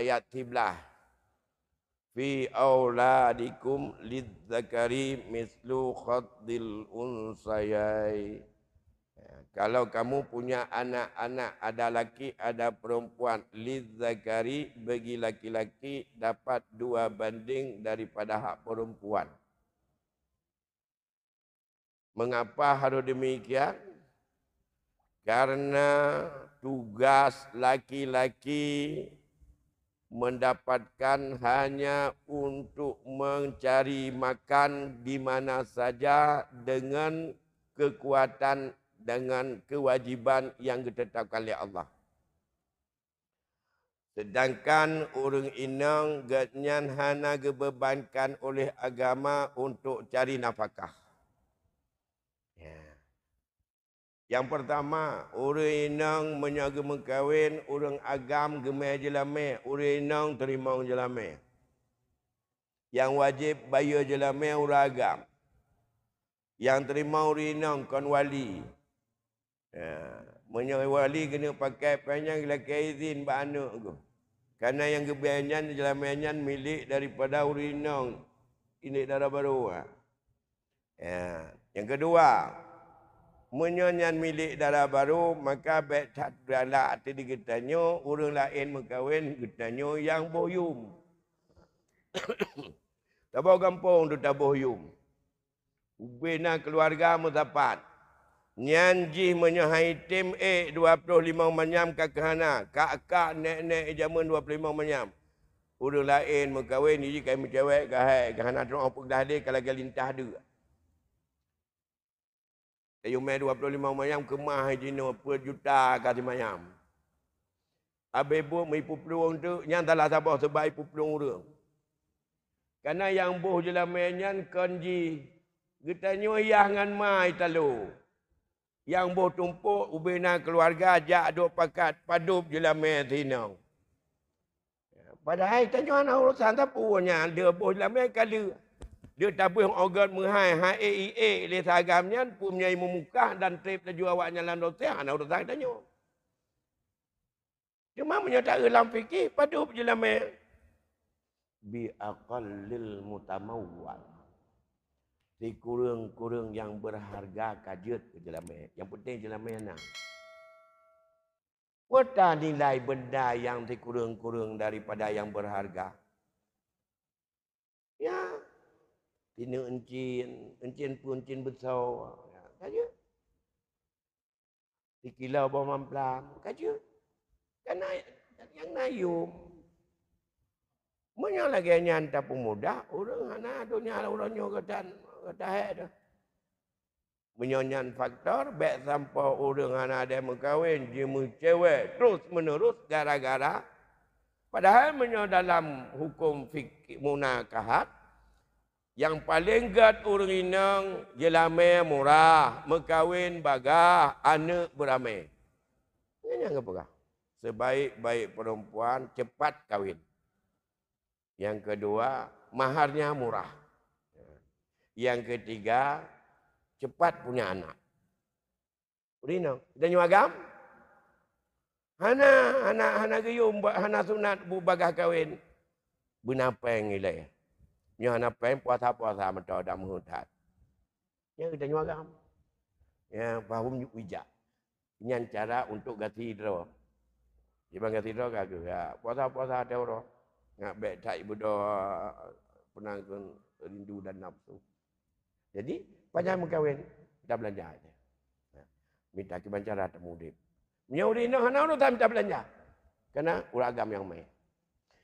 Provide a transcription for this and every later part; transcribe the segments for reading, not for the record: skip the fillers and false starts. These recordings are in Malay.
ayat 13. Fi auladikum lidzakari mislu khaddil unsayai. Kalau kamu punya anak-anak, ada laki, ada perempuan, lidzakari, bagi laki-laki dapat 2 banding daripada hak perempuan. Mengapa harus demikian? Karena tugas laki-laki mendapatkan hanya untuk mencari makan di mana saja dengan kekuatan, dengan kewajiban yang ditetapkan oleh Allah. Sedangkan orang inang gatnyan hana dibebankan oleh agama untuk cari nafkah. Yang pertama, orang inang menyaga mengkawin, orang agam gemai jelame, orang inang terima jelame. Yang wajib bayar jelame orang agam. Yang terima orang inang kan wali. Menyaga wali kena pakai panjang laki izin ba anak tu. Karena yang kebanyakan jelamanya milik daripada orang inang. Ini darah baru. Yang kedua, menyanyian milik darah baru, maka baik tak berala hati digetanyo, orang lain mengkawin getanyo yang boyum. Tabau kampung tu tak boyum. Ubina keluarga mutapat. Nyanji menyahai tim 25 manyam kakahana. Kakak nek-nek zaman 25 manyam. Orang lain mengkawin, ini kain mencewek kahai. Kahana tu orang pegdah dia kalau galintah dia. Ayumai 25 mayam kemah jino per juta kasih mayam. Habis buat ipu peluang tu, yang telah sabah sebab ipu peluang orang. Karena yang boh jelamanya kanji, kita nyoyah ngan mai talu. Yang boh tumpuk, ubina keluarga ajak duk pakat, padup jelamanya tinang. Padahal kita nyoyah urusan tapunya, dia boh jelamanya kali. Dia tabuh organ menghai HAEA le sagamnya punya memukah dan trip laju awaknya lan dosa ana urusan tanya. Cuma menyatakan dalam fikir padup je lama bi aqallil mutamawwal. Di kurang-kurang yang berharga kajut ke jelama. Yang penting jelama nak. Wata nilai benda yang dikurang-kurang daripada yang berharga. Ya, tina encin pun encin besar. Kaja. Di kilau bawah mamplam. Kaja. Karena yang nayum. Mana lagi nyanta pemuda. Orang anak dunia orang nyogotan. Kata dah. Menyonyan faktor. Baik sampai orang anak ada mengkawin. Dia mencewek. Terus menerus gara-gara. Padahal dalam hukum fikih munakahat. Yang paling gat orang inang jelame murah, mengkawin bagah, anak beramai. Ini yang apa? Sebaik-baik perempuan cepat kawin. Yang kedua, maharnya murah. Yang ketiga, cepat punya anak. Udah kita nyuagam? Hana gayung, hana sunat bu bagah kawin. Benapa yang nilai? Yang nak pen puasa-puasa mentau dah menghutat. Yang kita nyuagam. Yang faham wijak. Ini cara untuk ganti hidro. Jika ganti hidro kagak. Ya, puasa-puasa ada orang. Ngak baik tak ibu doa penangkan rindu dan nafsu. Jadi, panjang mengkawin. Kita belanja aja. Minta kebancara temudip. Menyuri nak hana orang tak minta belanja. Karena uragam yang main.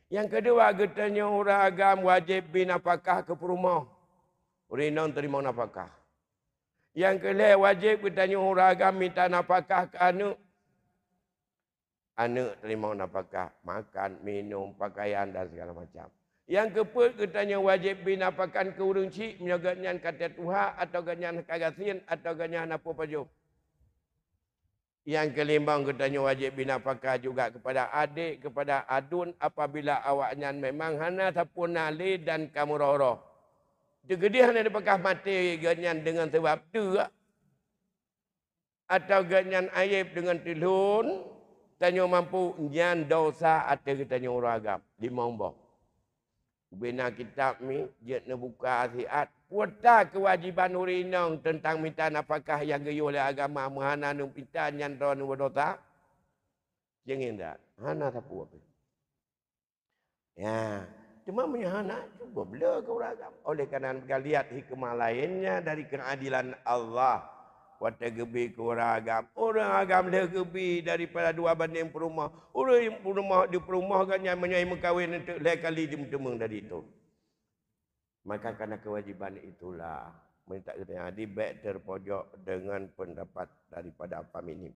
Yang kedua, getanya orang agam wajib binafkah ke perumah. Orang terima nafkah. Yang kedua, wajib getanya orang agam minta nafkah ke anak. Anak terima nafkah. Makan, minum, pakaian dan segala macam. Yang keempat, getanya wajib binafkah ke orang cik. Menyaganya kata Tuhan atau ganyan kagasin atau ganyan apa pajum. Yang kelima, katanya wajib binafkah juga kepada adik, kepada adun apabila awaknya memang hana tapun nali dan kamu roroh. Digedih hana dipakah mati ganyan dengan sebab tu. Atau ganyan aib dengan tilun. Tanya mampu nyan dosa atau kita tanya orang agam. 5 umbah. Bina kitab ni, dia nak buka asiat. Puata kewajiban urinong tentang minta apakah yang gayuh oleh agama mahana nung pita nyan ron dosa. Jangan tak. Hana sapu apa. Ya. Cuma menyahana cuba bela ke orang agam. Oleh kerana kita lihat hikmah lainnya dari keadilan Allah. Wata gebi ke orang agam. Orang agam dia gebi daripada 2 banding perumah. Orang yang perumah di perumah kan yang menyai mengkawin untuk lain kali jemtemeng dari itu. Maka karena kewajiban itulah minta kita di baik terpojok dengan pendapat daripada apa ini.